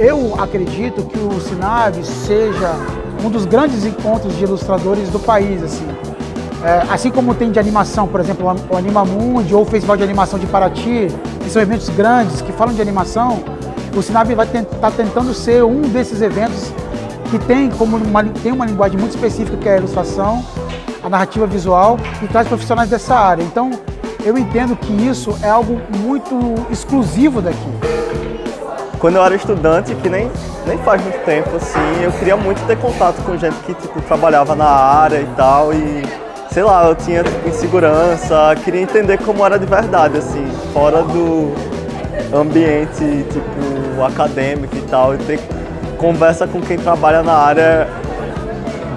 Eu acredito que o SINAV seja um dos grandes encontros de ilustradores do país, assim. Assim como tem de animação, por exemplo, o Animamundi ou o Festival de Animação de Paraty, que são eventos grandes que falam de animação, o SINAV vai estar tentando ser um desses eventos que tem uma linguagem muito específica, que é a ilustração, a narrativa visual, e traz profissionais dessa área. Então, eu entendo que isso é algo muito exclusivo daqui. Quando eu era estudante, que nem faz muito tempo, assim, eu queria muito ter contato com gente que tipo, trabalhava na área e tal, e sei lá, eu tinha tipo, insegurança, queria entender como era de verdade, assim, fora do ambiente tipo, acadêmico e tal, e ter conversa com quem trabalha na área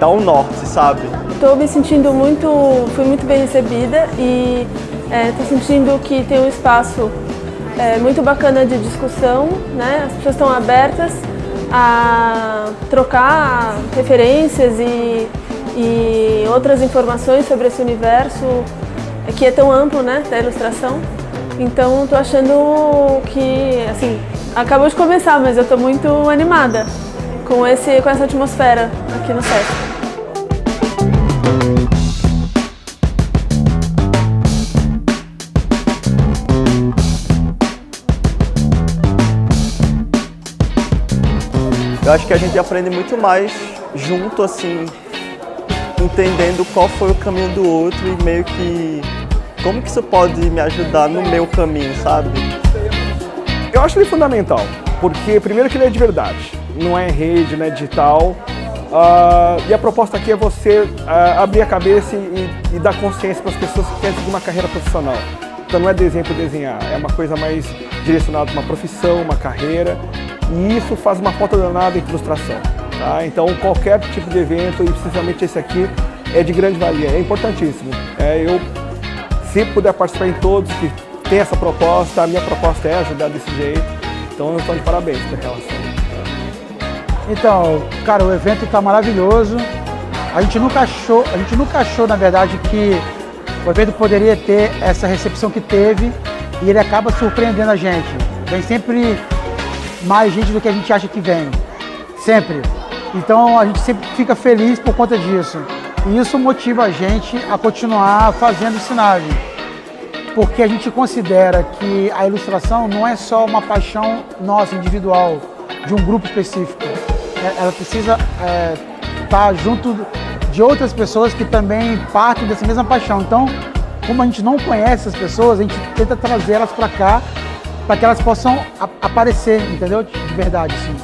dá um norte, sabe? Estou me sentindo fui muito bem recebida e estou sentindo que tem um espaço muito bacana de discussão, né? As pessoas estão abertas a trocar referências e outras informações sobre esse universo que é tão amplo, né, da ilustração. Então estou achando que, assim, acabou de começar, mas eu estou muito animada com essa atmosfera aqui no SESC. Eu acho que a gente aprende muito mais junto, assim, entendendo qual foi o caminho do outro e meio que como que isso pode me ajudar no meu caminho, sabe? Eu acho ele fundamental, porque primeiro que ele é de verdade, não é rede, não é digital, e a proposta aqui é você abrir a cabeça e dar consciência para as pessoas que querem seguir uma carreira profissional. Então não é desenho por desenhar, é uma coisa mais direcionada a uma profissão, uma carreira, e isso faz uma falta danada em ilustração. Tá? Então qualquer tipo de evento, e principalmente esse aqui, é de grande valia, é importantíssimo. Eu, se puder participar em todos que tem essa proposta, a minha proposta é ajudar desse jeito, então eu estou de parabéns pela relação. Então, cara, o evento está maravilhoso. A gente nunca achou, na verdade, que o evento poderia ter essa recepção que teve, e ele acaba surpreendendo a gente. Vem sempre mais gente do que a gente acha que vem, sempre. Então a gente sempre fica feliz por conta disso. E isso motiva a gente a continuar fazendo o SINAV, porque a gente considera que a ilustração não é só uma paixão nossa, individual, de um grupo específico. Ela precisa estar junto de outras pessoas que também partem dessa mesma paixão. Então, como a gente não conhece essas pessoas, a gente tenta trazer elas para cá, para que elas possam aparecer, entendeu? De verdade, sim.